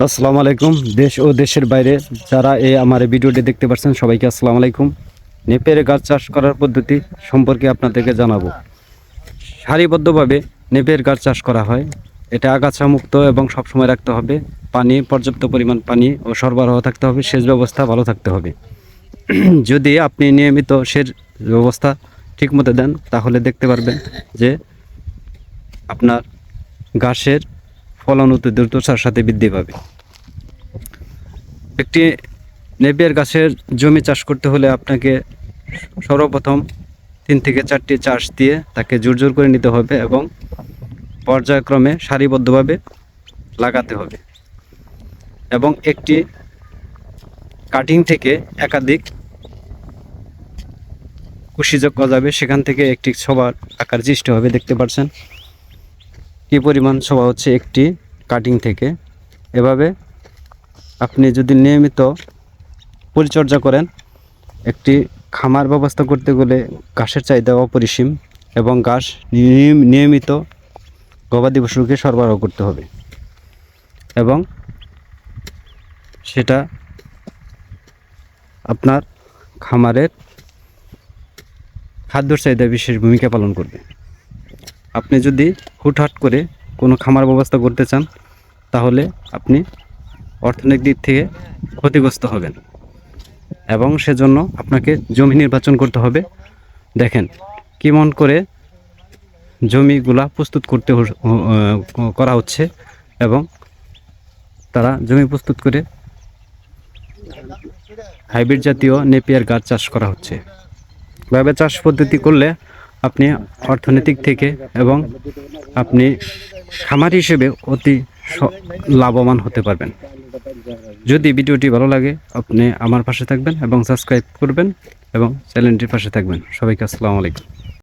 আসসালামু আলাইকুম। দেশ ও দেশের বাইরে যারা আমার এই ভিডিওটি দেখতে পাচ্ছেন সবাইকে আসসালামু আলাইকুম। নেপিয়ার গাছ চাষ করার পদ্ধতি সম্পর্কে আপনাদেরকে জানাবো। সারিবদ্ধভাবে নেপিয়ার গাছ চাষ করা হয়। এটা আগাছা মুক্ত এবং সবসময় রাখতে হবে। পানি, পর্যাপ্ত পরিমাণ পানি ও সরবরাহ থাকতে হবে। সেচ ব্যবস্থা ভালো থাকতে হবে। যদি আপনি নিয়মিত সেচ ব্যবস্থা ঠিকমতো দেন তাহলে দেখতে পারবেন যে আপনার গাছের ফলন অতি দ্রুততার সাথে বৃদ্ধি পাবে। একটি নেপিয়ার গাছের জমি চাষ করতে হলে আপনাকে সর্বপ্রথম 3 থেকে 4টি চাষ দিয়ে তাকে জোর করে নিতে হবে এবং পর্যায়ক্রমে সারিবদ্ধভাবে লাগাতে হবে এবং একটি কাটিং থেকে একাধিক কুশি যোগ করা যাবে। সেখান থেকে একটি সবার আকার সৃষ্টি হবে। দেখতে পাচ্ছেন কি পরিমাণ সভা হচ্ছে একটি কাটিং থেকে। এভাবে আপনি যদি নিয়মিত পরিচর্যা করেন, একটি খামার ব্যবস্থা করতে গেলে ঘাসের চাহিদা অপরিসীম এবং ঘাস নিয়মিত গবাদি পশুকে সরবরাহ করতে হবে এবং সেটা আপনার খামারের খাদ্যর চাহিদা বিশেষ ভূমিকা পালন করবে। আপনি যদি হুটহাট করে কোনো খামার ব্যবস্থা করতে চান তাহলে আপনি অর্থনৈতিক দিক থেকে ক্ষতিগ্রস্ত হবেন এবং সেজন্য আপনাকে জমি নির্বাচন করতে হবে। দেখেন কেমন করে জমিগুলা প্রস্তুত করা হচ্ছে এবং তারা জমি প্রস্তুত করে হাইব্রিড জাতীয় নেপিয়ার গাছ চাষ করা হচ্ছে। এভাবে চাষ পদ্ধতি করলে আপনি অর্থনৈতিক থেকে এবং আপনি খামারি হিসেবে অতি লাভবান হতে পারবেন। যদি ভিডিওটি ভালো লাগে আপনি আমার পাশে থাকবেন এবং সাবস্ক্রাইব করবেন এবং চ্যানেলটির পাশে থাকবেন। সবাইকে আসসালামু আলাইকুম।